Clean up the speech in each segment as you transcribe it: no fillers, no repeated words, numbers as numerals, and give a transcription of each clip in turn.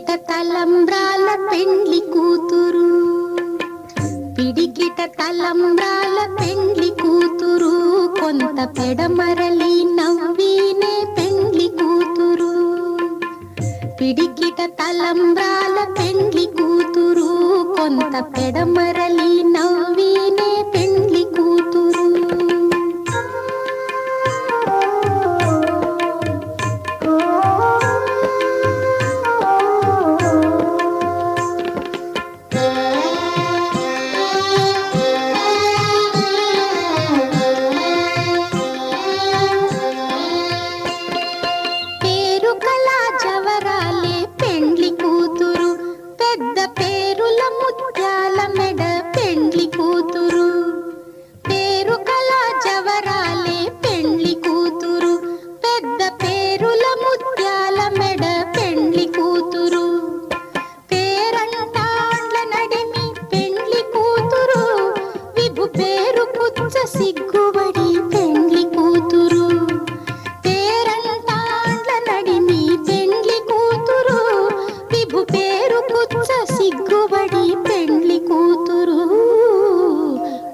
పిడికిట తలంబ్రాల పెండ్లి కూతురు, పిడికిట తలంబ్రాల పెండ్లి కూతురు, కొంత పెడమరలి నవ్వినే పెండ్లి కూతురు. పిడికిట తలంబ్రాల పెండ్లి కూతురు, కొంత పెడమరలి నవ్వినే పెండ్లి కూతురు. జవరాలే పెండ్లి కూతురు, పెద్ద పేరుల ముత్యాల మెడ పెండ్లి కూతురు. పేరు కల జవరాలే పెండ్లి కూతురు, పెద్ద పేరుల ముత్యాల మెడ పెండ్లి కూతురు. పేరంటాండ్ల నడిమి పెండ్లి కూతురు, విభు పేరు కుచ్చ సిగ్గుబడి పెండ్లి కూతురు. సిగ్గుబడి పెండ్లి కూతురు,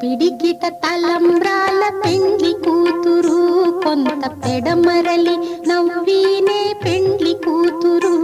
పిడికిట తలంబ్రాల పెండ్లి కూతురు, కొంత పెడమరలి నవ్వినే పెండ్లి కూతురు.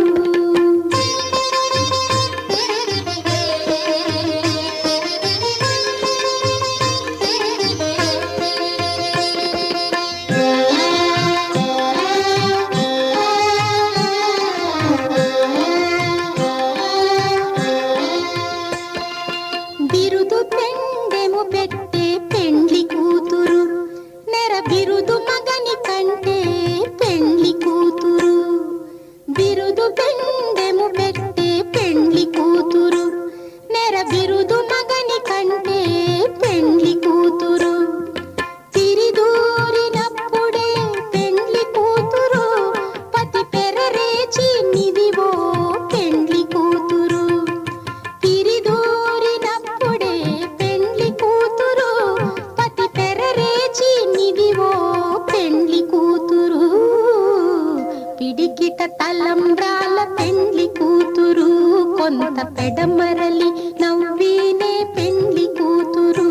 బిరుదు పెండెము పెట్టే పెండ్లి కూతురు, నెర బిరుదు మగని కంటే పెండ్లి కూతురు. బిరుదు పెండెము పెట్టే పెండ్లి కూతురు, నెర బిరుదు మగని కంటే పెండ్లి కూతురు. తిరిదూరినప్పుడే పెండ్లి కూతురు, పతి పెరరేచి నిదివో పెండ్లి కూతురు. పిడికిట తలంబ్రాల పెండ్లి కూతురు, కొంత పెడమరలి నవ్వినే పెండ్లి కూతురు.